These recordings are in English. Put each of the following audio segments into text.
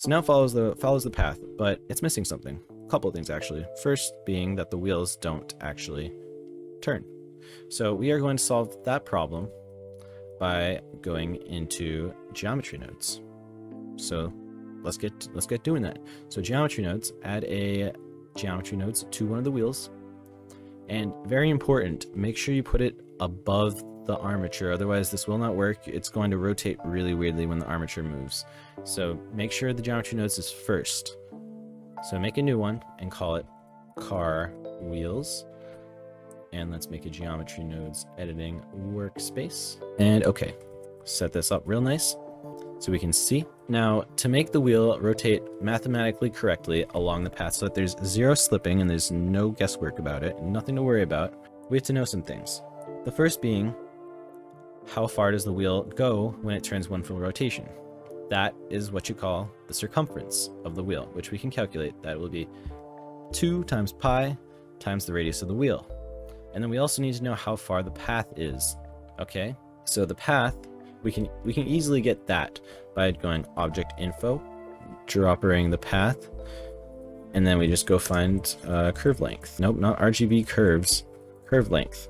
So now follows the path, but it's missing something. A couple of things actually. First being that the wheels don't actually turn. So we are going to solve that problem by going into geometry nodes. So let's get doing that. So geometry nodes, add a geometry nodes to one of the wheels. And very important, make sure you put it above the armature, otherwise this will not work. It's going to rotate really weirdly when the armature moves. So make sure the geometry nodes is first. So make a new one and call it car wheels. And let's make a geometry nodes editing workspace. And okay, set this up real nice so we can see. Now, to make the wheel rotate mathematically correctly along the path so that there's zero slipping and there's no guesswork about it, nothing to worry about, we have to know some things. The first being, how far does the wheel go when it turns one full rotation? That is what you call the circumference of the wheel, which we can calculate. That will be 2 times pi times the radius of the wheel. And then we also need to know how far the path is. Okay, so the path, we can easily get that by going object info, dropping the path, and then we just go find curve length. Nope, not RGB curves, curve length.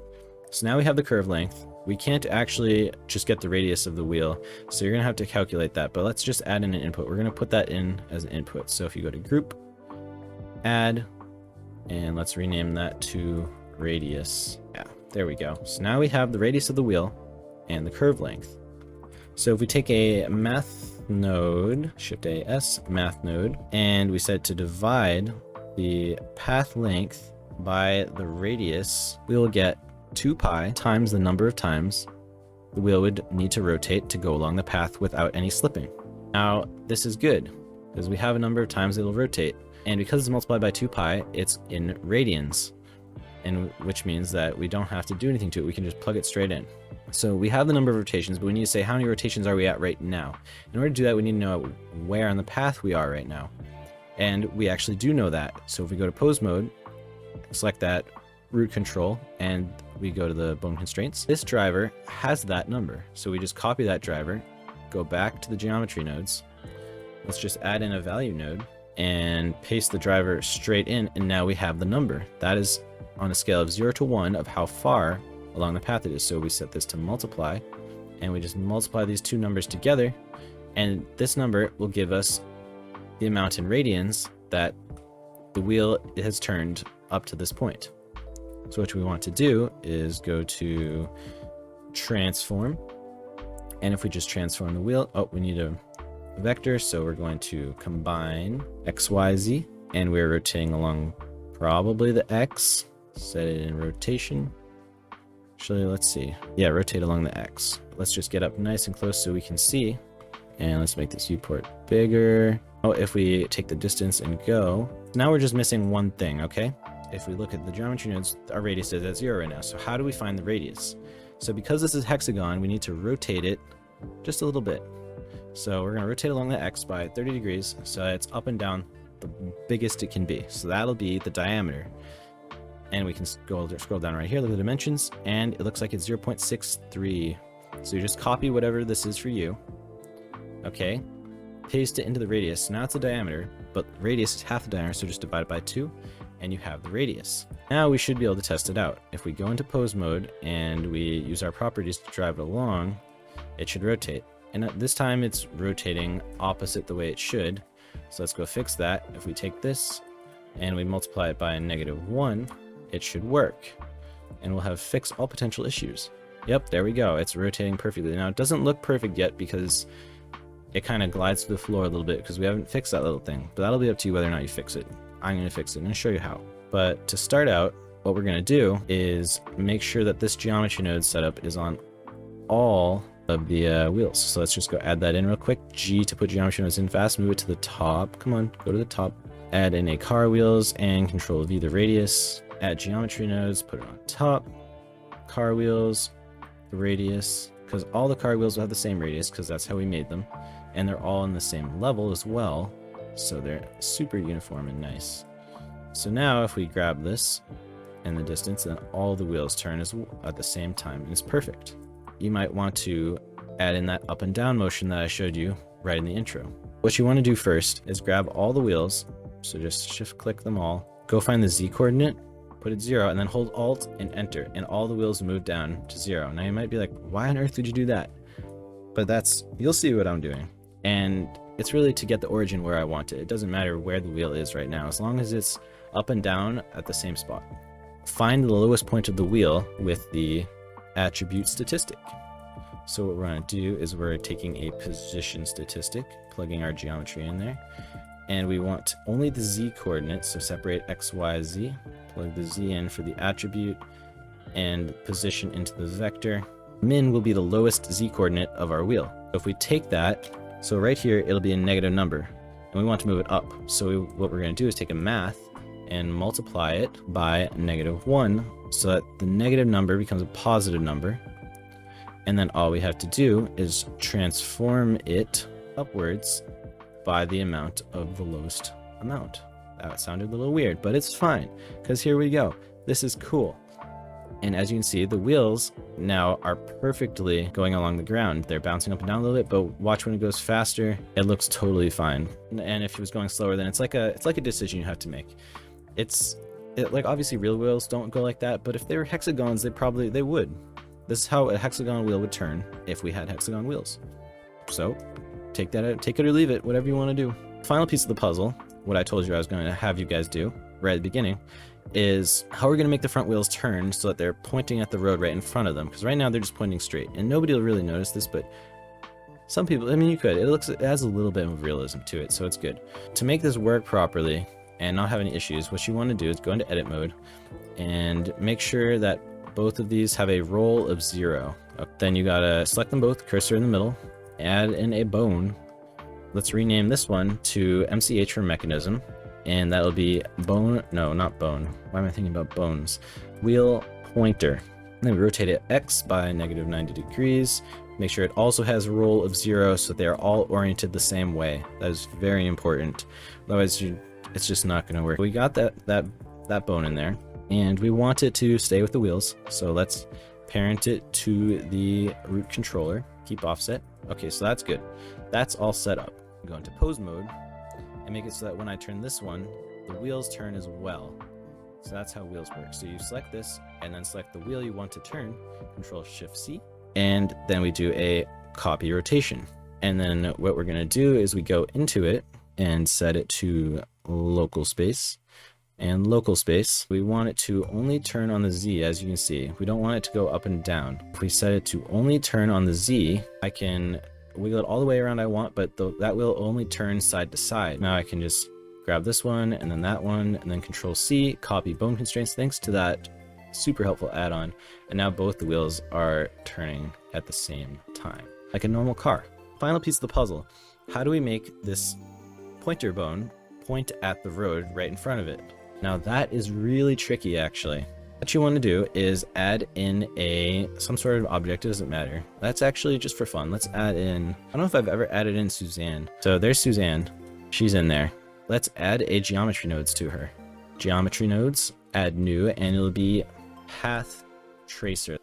So now we have the curve length. We can't actually just get the radius of the wheel, so you're gonna have to calculate that, but let's just add in an input. We're gonna put that in as an input. So if you go to group, add, and let's rename that to radius. Yeah, there we go. So now we have the radius of the wheel and the curve length. So if we take a math node, shift A S, math node, and we set to divide the path length by the radius, we will get 2 pi times the number of times the wheel would need to rotate to go along the path without any slipping. Now, this is good because we have a number of times it'll rotate, and because it's multiplied by 2 pi, it's in radians, and which means that we don't have to do anything to it. We can just plug it straight in. So we have the number of rotations, but we need to say how many rotations are we at right now. In order to do that, we need to know where on the path we are right now. And we actually do know that. So if we go to pose mode, select that root control, and we go to the bone constraints, this driver has that number. So we just copy that driver, go back to the geometry nodes. Let's just add in a value node and paste the driver straight in, and now we have the number. That is on a scale of 0 to 1 of how far along the path it is. So we set this to multiply, and we just multiply these two numbers together, and this number will give us the amount in radians that the wheel has turned up to this point. So what we want to do is go to transform, and if we just transform the wheel, oh, we need a vector, so we're going to combine XYZ, and we're rotating along probably the X. Set it in rotation. Actually, let's see. Yeah, rotate along the X. Let's just get up nice and close so we can see. And let's make this viewport bigger. Oh, if we take the distance and go. Now we're just missing one thing, okay? If we look at the geometry nodes, our radius is at 0 right now. So how do we find the radius? So because this is hexagon, we need to rotate it just a little bit. So we're going to rotate along the X by 30 degrees. So it's up and down the biggest it can be. So that'll be the diameter. And we can scroll down right here, look at the dimensions, and it looks like it's 0.63. So you just copy whatever this is for you. Okay, paste it into the radius. Now it's a diameter, but radius is half the diameter, so just divide it by 2, and you have the radius. Now we should be able to test it out. If we go into pose mode and we use our properties to drive it along, it should rotate. And this time it's rotating opposite the way it should. So let's go fix that. If we take this and we multiply it by a -1, it should work, and we'll have fixed all potential issues. Yep, there we go. It's rotating perfectly. Now it doesn't look perfect yet because it kind of glides to the floor a little bit because we haven't fixed that little thing, but that'll be up to you whether or not you fix it. I'm going to fix it and I'll show you how. But to start out, what we're going to do is make sure that this geometry node setup is on all of the wheels. So let's just go add that in real quick. G to put geometry nodes in fast, move it to the top. Come on, go to the top. Add in a car wheels and control V the radius. Add geometry nodes, put it on top. Car wheels, the radius, because all the car wheels will have the same radius because that's how we made them. And they're all in the same level as well. So they're super uniform and nice. So now if we grab this and the distance, then all the wheels turn at the same time, and it's perfect. You might want to add in that up and down motion that I showed you right in the intro. What you want to do first is grab all the wheels. So just shift click them all. Go find the Z coordinate, put it 0, and then hold Alt and Enter, and all the wheels move down to 0. Now you might be like, why on earth did you do that? But you'll see what I'm doing. And it's really to get the origin where I want it. It doesn't matter where the wheel is right now, as long as it's up and down at the same spot. Find the lowest point of the wheel with the attribute statistic. So what we're going to do is we're taking a position statistic, plugging our geometry in there, and we want only the Z coordinates, so separate X, Y, Z, plug the Z in for the attribute, and position into the vector. Min will be the lowest Z coordinate of our wheel. So if we take that, so right here it'll be a negative number, and we want to move it up. So what we're going to do is take a math and multiply it by -1, so that the negative number becomes a positive number. And then all we have to do is transform it upwards by the amount of the lowest amount. That sounded a little weird, but it's fine, because here we go. This is cool. And as you can see, the wheels now are perfectly going along the ground. They're bouncing up and down a little bit, but watch when it goes faster, it looks totally fine. And if it was going slower, then it's like a decision you have to make. Like obviously real wheels don't go like that, but if they were hexagons, they would. This is how a hexagon wheel would turn if we had hexagon wheels. So take it or leave it, whatever you want to do. Final piece of the puzzle, what I told you I was going to have you guys do right at the beginning, is how we're going to make the front wheels turn so that they're pointing at the road right in front of them. Because right now they're just pointing straight, and nobody will really notice this, but some people, I mean, you could. It has a little bit of realism to it, so it's good. To make this work properly and not have any issues, what you want to do is go into edit mode and make sure that both of these have a roll of 0. Then you gotta select them both, cursor in the middle, add in a bone. Let's rename this one to MCH for mechanism, and that'll be bone, no, not bone. Why am I thinking about bones? Wheel pointer. And then we rotate it X by -90 degrees. Make sure it also has a roll of 0 so they are all oriented the same way. That is very important. Otherwise, it's just not gonna work. We got that bone in there, and we want it to stay with the wheels. So let's parent it to the root controller. Keep offset. Okay, so that's good. That's all set up. Go into pose mode and make it so that when I turn this one, the wheels turn as well. So that's how wheels work. So you select this and then select the wheel you want to turn, Control Shift C, and then we do a copy rotation. And then what we're gonna do is we go into it and set it to local space. And local space, we want it to only turn on the Z, as you can see. We don't want it to go up and down. If we set it to only turn on the Z, I can wiggle it all the way around I want, but that will only turn side to side. Now I can just grab this one, and then that one, and then Control C, copy bone constraints, thanks to that super helpful add-on. And now both the wheels are turning at the same time, like a normal car. Final piece of the puzzle. How do we make this pointer bone point at the road right in front of it? Now that is really tricky, actually. What you want to do is add in some sort of object, it doesn't matter. That's actually just for fun. Let's add in, I don't know if I've ever added in Suzanne. So there's Suzanne, she's in there. Let's add a geometry nodes to her. Geometry nodes, add new, and it'll be path tracer.